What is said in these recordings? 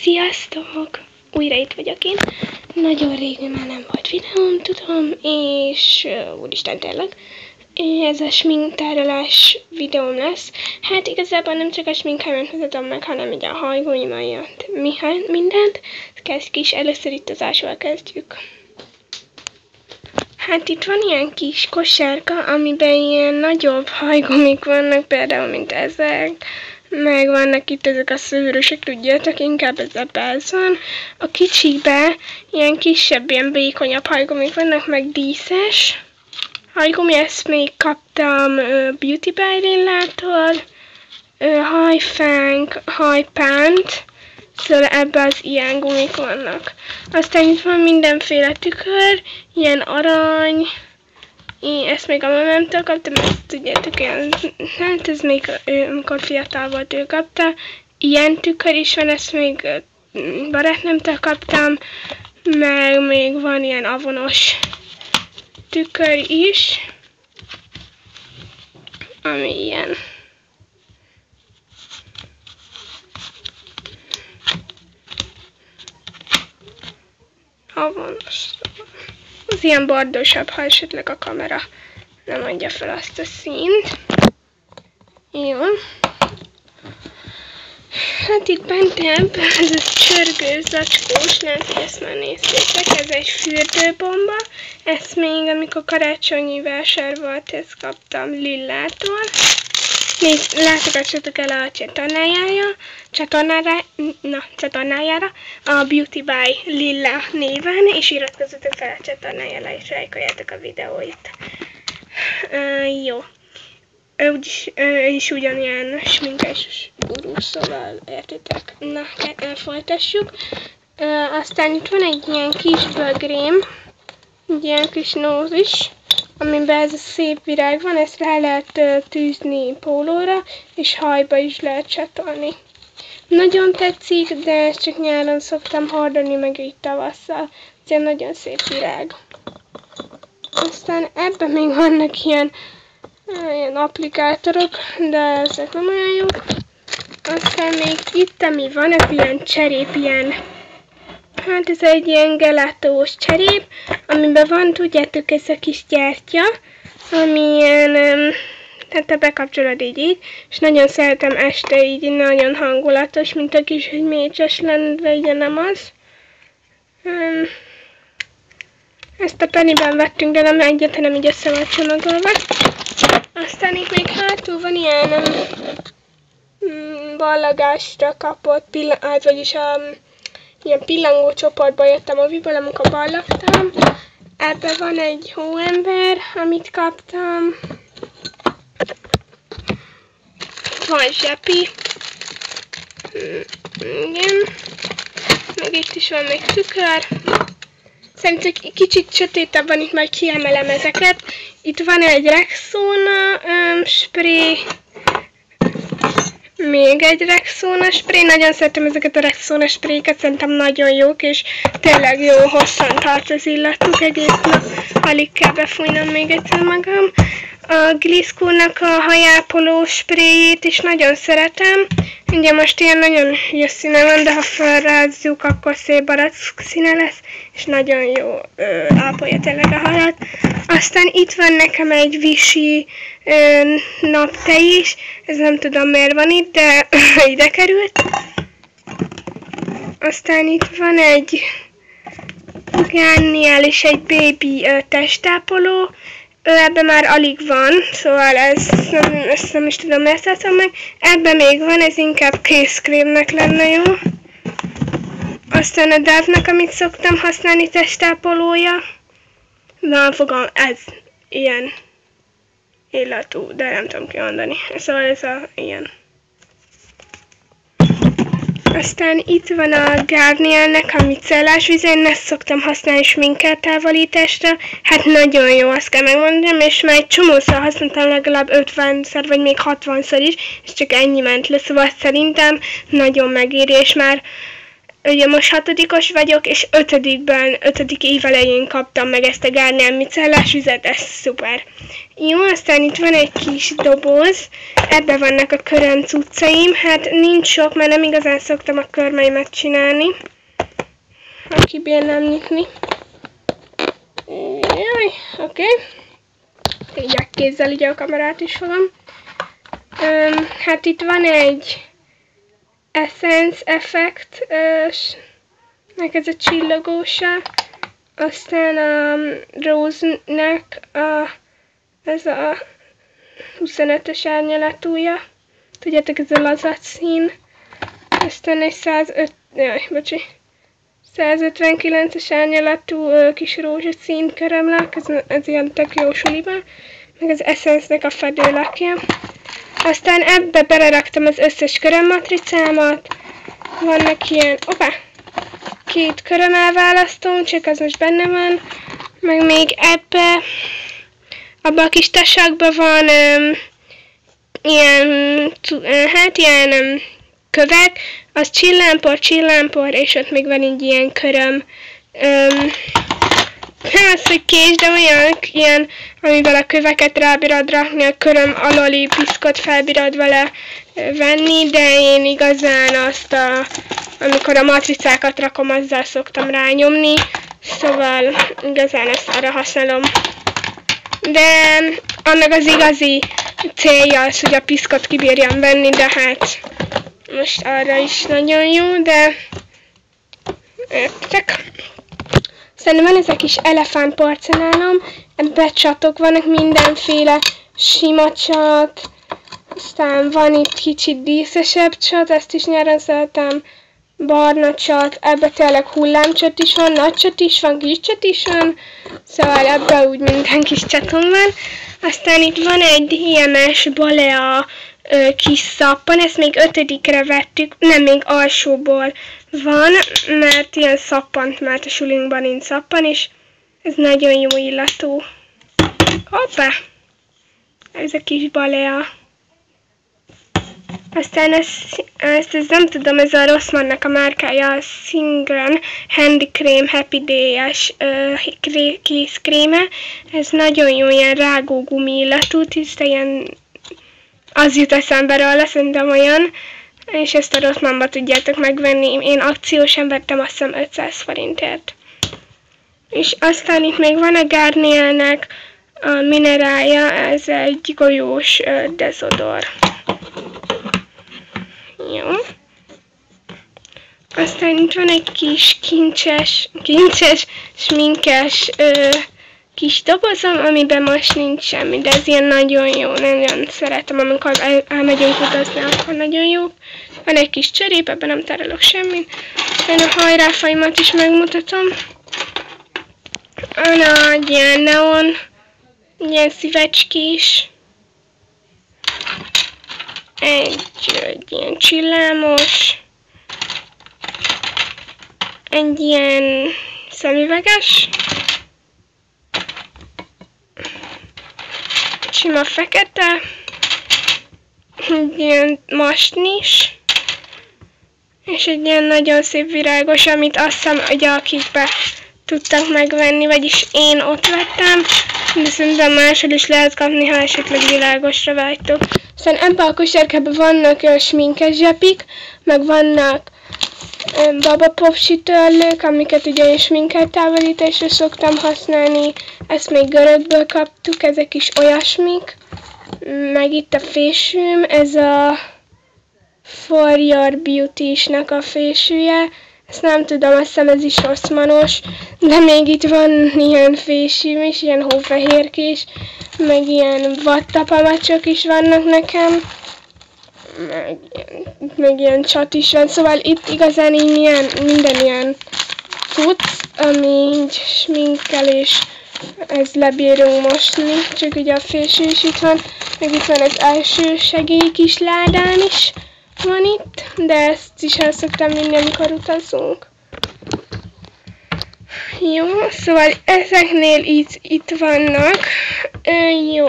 Sziasztok! Újra itt vagyok én. Nagyon régen már nem volt videóm, tudom, és úristen tényleg, ez a sminktárolás videóm lesz. Hát igazából nem csak a sminkámat mutatom meg, hanem így a hajgóimat, mindent. Kezdjük is, először itt az alsóval kezdjük. Hát itt van ilyen kis kosárka, amiben ilyen nagyobb hajgumik vannak, például mint ezek. Meg vannak itt ezek a szőrösek, tudjátok, inkább ez a báz van. A kicsikbe ilyen kisebb, ilyen vékonyabb hajgumik vannak, meg díszes hajgumi, ezt még kaptam Beauty by Lillától. Hajfánk, hajpánt, szóval ebbe az ilyen gumik vannak. Aztán itt van mindenféle tükör, ilyen arany. Ezt még a mamámtól kaptam, ezt tudjátok, hát ez még amikor fiatal volt, ő kapta. Ilyen tükör is van, ezt még barátnőmtől kaptam, meg még van ilyen avonos tükör is, ami ilyen. Avonos. Az ilyen bordósabb, ha esetleg a kamera nem adja fel azt a színt. Jó. Hát itt bentebb, ez a csörgő zacskós, lehet, hogy ezt már néztétek, ez egy fürdőbomba. Ezt még, amikor karácsonyi vásár volt, ezt kaptam Lillától. Látogassatok el a csatornájára, a Beauty by Lilla néven, és iratkozzatok fel a csatornájára, és lájkoljátok a videóit. Jó. Ő is ugyanilyen sminkes gurú, szóval értitek. Na, folytassuk. Aztán itt van egy ilyen kis bögrém, egy ilyen kis nóz is, amiben ez a szép virág van, ezt rá lehet tűzni pólóra, és hajba is lehet csatolni. Nagyon tetszik, de ezt csak nyáron szoktam hordani, meg így tavasszal. Ez nagyon szép virág. Aztán ebben még vannak ilyen applikátorok, de ezek nem olyan jók. Aztán még itt, ami van, ez ilyen cserép, ilyen, hát ez egy ilyen gelátós cserép, amiben van, tudjátok, ez a kis gyertya, ami ilyen, tehát bekapcsolod így, és nagyon szeretem este így, nagyon hangulatos, mint a kis mécses lenne, de ugye nem az. Ezt a Pennyben vettünk, de nem egyáltalán így össze van csomagolva. Aztán itt még hátul van ilyen ballagásra kapott, vagyis ilyen pillangó csoportba jöttem a Viból, amikor ballagtam. Ebben van egy hóember, amit kaptam. Van zsepi. Igen. Meg itt is van még tükör. Szerintem kicsit sötétebb van, itt majd kiemelem ezeket. Itt van egy Rexona spray, még egy Rexona spray. Nagyon szeretem ezeket a Rexona spréket, szerintem nagyon jók, és tényleg jó hosszan tart az illatuk, egész nap alig kell befújnom még egyszer magam. A Gliszkónak a hajápoló spréjét is nagyon szeretem. Ugye most ilyen nagyon jó színe van, de ha felrázzuk, akkor szép barack színe lesz, és nagyon jó ápolja tényleg a hajat. Aztán itt van nekem egy Vichy naptej is, ez nem tudom miért van itt, de ide került. Aztán itt van egy Garnier és egy baby testápoló. Ebben már alig van, szóval ezt nem is tudom, ezt látom meg. Ebben még van, ez inkább kézkrémnek lenne jó. Aztán a Dove-nek, amit szoktam használni, testápolója. Na, fogom, ez ilyen illatú, de nem tudom kimondani. Szóval ez ilyen. Aztán itt van a Garniernek a micellás víz, én ezt szoktam használni sminkeltávolításra. Hát nagyon jó, azt kell megmondanom, és már egy csomószor használtam, legalább 50-szer, vagy még 60-szor is, és csak ennyi ment le, szóval szerintem nagyon megéri, és már ugye most 6-os vagyok, és 5. év elején kaptam meg ezt a Garnier micellás vizet, ez szuper. Jó, aztán itt van egy kis doboz, ebben vannak a köröm cuccaim, hát nincs sok, mert nem igazán szoktam a körmeimet csinálni. Aki bírnám nyitni. Jaj, oké. Így kézzel ugye a kamerát is fogom. Hát itt van egy Essence Effect, nek ez a csillogósa, aztán a Rose-nek ez a 25-ös árnyalatúja, tudjátok, ez a lazac szín, aztán egy 159-es árnyalatú kis rózsaszín körömlak, ez ilyen tök jó suliban, meg az Essence-nek a fedőlakja. Aztán ebbe beleraktam az összes körömmatricámat, vannak ilyen, 2 körömelválasztóm, csak az most benne van, meg még abban a kis tasakban van ilyen kövek, az csillámpor, és ott még van egy ilyen köröm, nem az, hogy kés, de olyan ilyen, amivel a köveket rábírod rakni, a köröm aluli piszkot felbírod vele venni, de én igazán azt, amikor a matricákat rakom, azzal szoktam rányomni, szóval igazán ezt arra használom. De annak az igazi célja az, hogy a piszkot kibírjam venni, de hát most arra is nagyon jó, de értek. Szerintem van ez a kis elefánt porcelánom, ebben csatok vannak, mindenféle sima csat, aztán van itt kicsit díszesebb csat, ezt is nyáron szeretem, barna csat, ebben tényleg hullámcsat is van, nagy csat is van, kis csat is van, szóval ebben úgy minden kis csatom van. Aztán itt van egy IMS Balea kis szappan, ezt még 5-re vettük, nem, még alsóból van, mert ilyen szappant, mert a sulinkban nincs szappan, és ez nagyon jó illatú. Hoppá! Ez a kis Balea. Aztán ezt nem tudom, ez a Rossmannnak a márkája, a Singren Handy Cream Happy Day-es kézkréme. Ez nagyon jó, ilyen rágógumi illatú, tiszta ilyen, az jut eszembe róla, szerintem olyan, és ezt a Rossmannba tudjátok megvenni. Én akciósan vettem, azt hiszem 500 forintért. És aztán itt még van a Garniernek a minerálja, ez egy golyós dezodor. Jó. Aztán itt van egy kis kincses, sminkes kis dobozom, amiben most nincs semmi, de ez ilyen nagyon jó, nagyon szeretem, amikor elmegyünk utazni, akkor nagyon jó. Van egy kis cserép, ebben nem tárolok semmit. Én a hajráfaimat is megmutatom. Van egy ilyen neon, ilyen szívecskés. Egy ilyen csillámos, egy ilyen szemüveges, sima fekete, egy ilyen mastnis, és egy ilyen nagyon szép virágos, amit azt hiszem, hogy akikbe tudtak megvenni, vagyis én ott vettem, de szerintem máshol is lehet kapni, ha esetleg világosra vágytok. Aztán ebben a kosárkában vannak sminkes zsepik, meg vannak babapop sütőrlők, amiket ugye én sminkeltávolításra szoktam használni. Ezt még görögből kaptuk, ezek is olyasmik. Meg itt a fésűm, ez a For Your Beauty-snak a fésűje. Ezt nem tudom, azt hiszem ez is Rossmannos, de még itt van ilyen fésűm is, ilyen hófehérkés, meg ilyen vattapamacsok is vannak nekem, meg ilyen csat is van, szóval itt igazán így minden ilyen cucc, ami így sminkelés, ez lebírunk mosni, csak ugye a fésű is itt van, meg itt van az első segély kis ládán is. Van itt, de ezt is el szoktam vinni, amikor utazunk. Jó, szóval ezeknél itt vannak. Jó.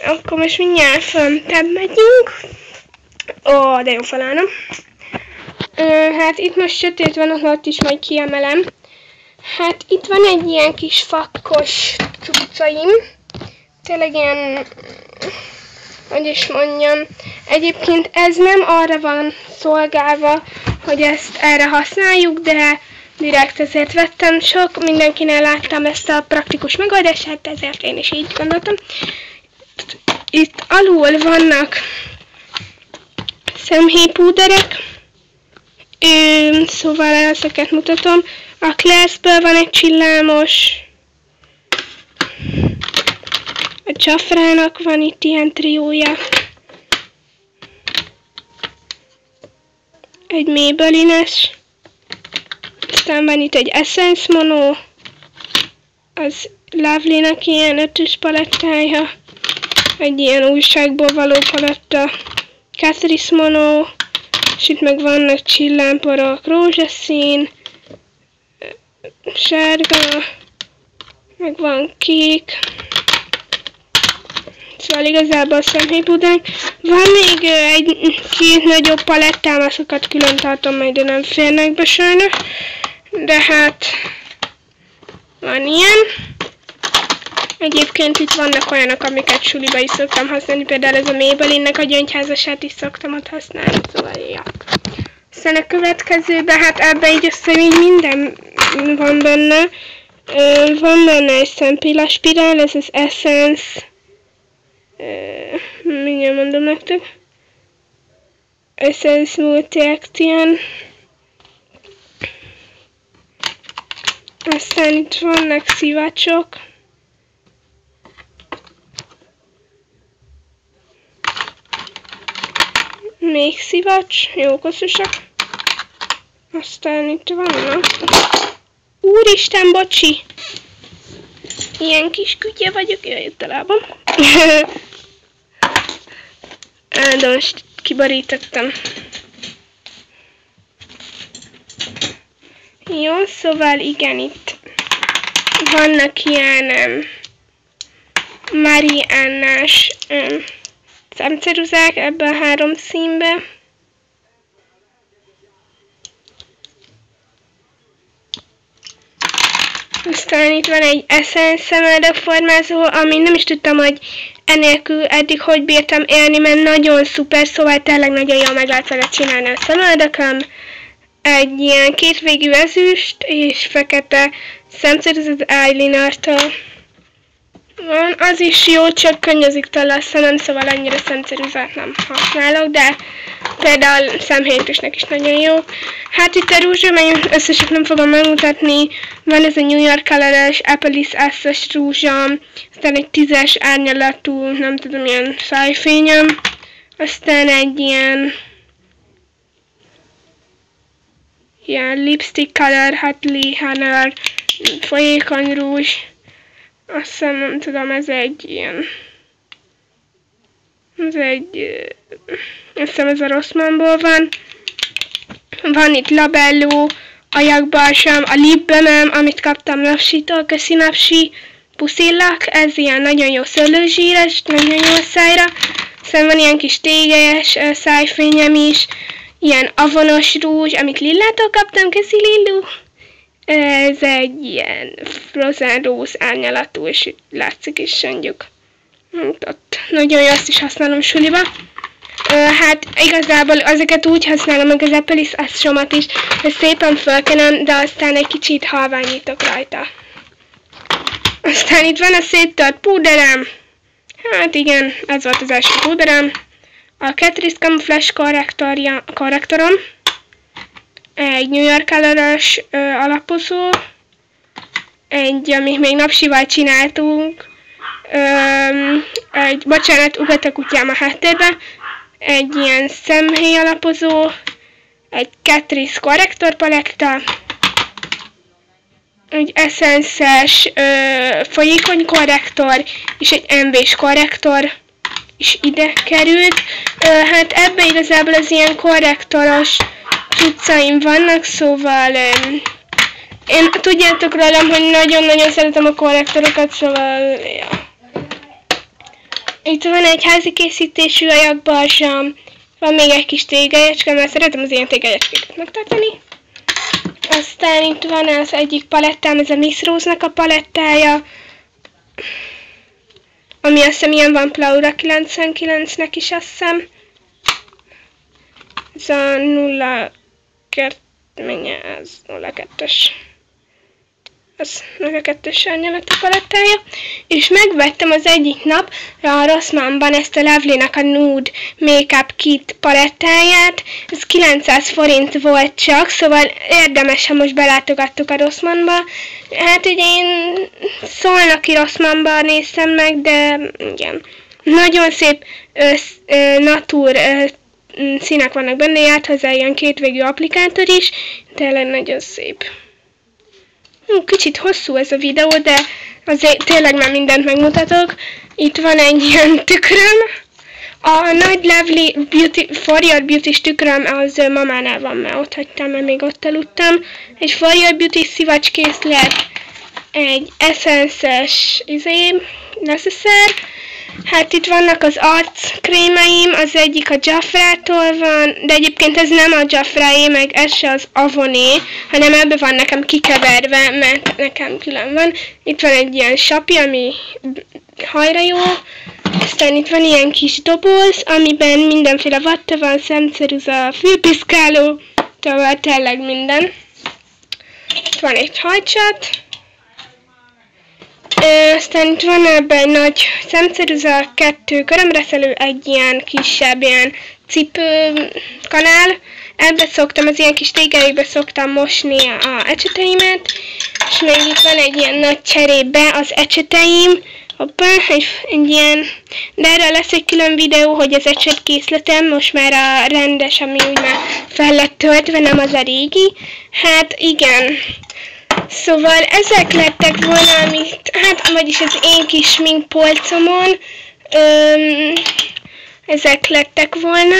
Akkor most mindjárt föntebb megyünk. Ó, de jó felállnom. Hát itt most sötét van, ott is majd kiemelem. Hát itt van egy ilyen kis fakkos cuccaim. Tényleg ilyen, hogy is mondjam, egyébként ez nem arra van szolgálva, hogy ezt erre használjuk, de direkt ezért vettem. Sok mindenkinél láttam ezt a praktikus megoldását, ezért én is így gondoltam. Itt alul vannak szemhéjpúderek, szóval ezeket mutatom. A Clairsből van egy csillámos, a Jafrának van itt ilyen triója, egy Maybelline-es, aztán van itt egy Essence Mono, az Lovely-nak ilyen 5-ös palettája, egy ilyen újságból való paletta, Catrice Mono, és itt meg vannak csillámporok, rózsaszín, sárga, meg van kék, szóval igazából a szemhéjpúderek. Van még egy-két nagyobb palettám, azokat külön tartom, majd de nem férnek be sajnos, de hát van ilyen. Egyébként itt vannak olyanok, amiket suliba is szoktam használni, például ez a Maybelline-nek a gyöngyházasát is szoktam ott használni, szóval ja. Aztán a következőben, hát ebben így össze így minden van benne. Van benne egy szempillaszpirál, ez az Essence, mindjárt mondom nektek, Essence Multi-Action. Aztán itt vannak szivacsok. Még szivacs, jó koszosak. Aztán itt vannak. Úristen, bocsi! Ilyen kis kütye vagyok én általában. De most kiborítottam. Jó, szóval igen, itt vannak ilyen Marie Anne-s szemceruzák ebben a 3 színben. Aztán itt van egy Essence szemöldök formázó, ami nem is tudtam, hogy enélkül eddig hogy bírtam élni, mert nagyon szuper, szóval tényleg nagyon jól meg lehet vele csinálni a szemöldököm. Egy ilyen kétvégű ezüst és fekete szemceruz az eyeliner-től. Van, az is jó, csak könnyezik tőle a szemem, szóval annyira szemceruzát nem használok, de például szemhéjtusnak is nagyon jó. Hát itt a rúzsom, összesek nem fogom megmutatni, van ez a New York Color-es Apple S-es rúzsom, aztán egy 10-es árnyalatú, nem tudom, ilyen szájfényem, aztán egy ilyen lipstick color, Hatley Hanner folyékony rúzs. Azt hiszem, nem tudom, ez egy ilyen... Azt hiszem, ez a Rossmannból van. Van itt Labello, ajakbalsam, a lip balm, amit kaptam Napsitól, köszi Napsi, puszillak, ez ilyen nagyon jó szőlőzsíres, nagyon jó szájra. Aztán van ilyen kis tégelyes szájfényem is, ilyen avonos rúzs, amit Lillától kaptam, köszi Lillu. Ez egy ilyen Frozen Rose árnyalatú, és itt látszik is mondjuk. Ott nagyon jó, azt is használom suliba. Hát igazából ezeket úgy használom, meg az Apple S-somat is, hogy szépen fölkenem, de aztán egy kicsit halványítok rajta. Aztán itt van a széttört púderem. Hát igen, ez volt az első púderem. A Catrice Camouflage korrektorom. Egy New York Color-os alapozó. Egy, amit még Napsival csináltunk. Bocsánat, ugat a kutyám a háttérben. Egy ilyen szemhéj alapozó. Egy Catrice korrektor paletta. Egy Essence-es folyékony korrektor, és egy MV-s korrektor is ide került. Hát ebben igazából az ilyen korrektoros cuccaim vannak, szóval én tudjátok rólam, hogy nagyon-nagyon szeretem a korrektorokat, szóval ja. Itt van egy házi készítésű ajakbalsam, Van még egy kis tégelyecske, mert szeretem az ilyen tégelyecséket megtartani. Aztán itt van az egyik palettám, ez a Miss Rose-nak a palettája. Ami azt hiszem ilyen van Plaura 99-nek is, azt hiszem. Ez a 02-es. Ez meg a 2-es árnyalatú palettája. És megvettem az egyik nap a Rossmannban ezt a Lovely-nak a Nude Makeup Kit palettáját. Ez 900 forint volt csak, szóval érdemes, ha most belátogattuk a Rossmannba. Hát ugye én Szolnoki Rossmannban néztem meg, de igen. Nagyon szép natur színek vannak benne, járt hozzá ilyen kétvégű applikátor is, tényleg nagyon szép. Kicsit hosszú ez a videó, de azért tényleg már mindent megmutatok. Itt van egy ilyen tükröm. A nagy Lovely For Your Beauty-s tükröm az mamánál van, mert ott hagytam, mert még ott aludtam. Egy For Your Beauty szivacskészlet, egy Essence-es necesszer. Hát itt vannak az arckrémeim, az egyik a Jafrától van, de egyébként ez nem a Jafráé, meg ez se az Avoné, hanem ebbe van nekem kikeverve, mert nekem külön van. Itt van egy ilyen sapi, ami hajra jó, aztán itt van ilyen kis doboz, amiben mindenféle vatta van, szemceruza, fülpiszkáló, tovább tényleg minden. Itt van egy hajcsat. Aztán itt van ebben egy nagy szemceruza, 2 körömreszelő, egy ilyen kisebb ilyen cipőkanál. Ebbe szoktam, az ilyen kis tégelyekbe szoktam mosni a ecseteimet. És még itt van egy ilyen nagy cserébe az ecseteim. Hoppá, egy ilyen, de erről lesz egy külön videó, hogy az ecsetkészletem most már a rendes, ami úgy már fel lett töltve, nem az a régi. Hát igen. Szóval ezek lettek volna, amit, hát vagyis az én kis sminkpolcomon, ezek lettek volna.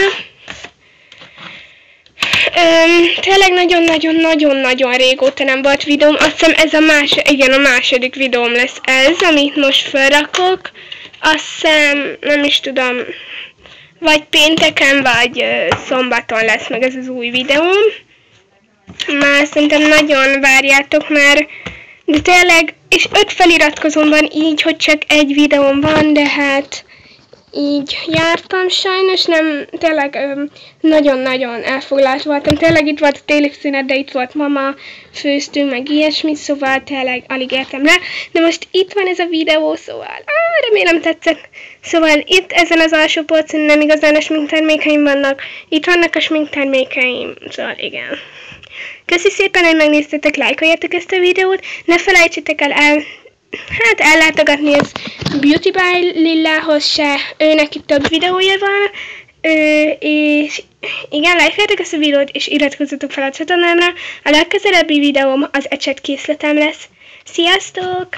Tényleg nagyon-nagyon-nagyon régóta nem volt videóm, azt hiszem ez a második videóm lesz ez, amit most felrakok. Azt hiszem, nem is tudom, vagy pénteken, vagy szombaton lesz meg ez az új videóm. Már szerintem nagyon várjátok, mert de tényleg, és 5 feliratkozom van így, hogy csak egy videóm van, de hát így jártam sajnos, nem, tényleg nagyon-nagyon elfoglalt voltam. Tényleg itt volt a téli szünet, de itt volt mama, főztünk, meg ilyesmi, szóval tényleg alig értem rá. De most itt van ez a videó, szóval remélem tetszett. Szóval itt ezen az alsó polcon nem igazán a sminktermékeim vannak, itt vannak a sminktermékeim, szóval igen. Köszi szépen, hogy megnéztetek, lájkoljátok ezt a videót, ne felejtsétek el ellátogatni az Beauty by Lillához se, őnek itt több videója van, és igen, lájkoljátok ezt a videót, és iratkozzatok fel a csatornámra, a legközelebbi videóm az ecsetkészletem lesz. Sziasztok!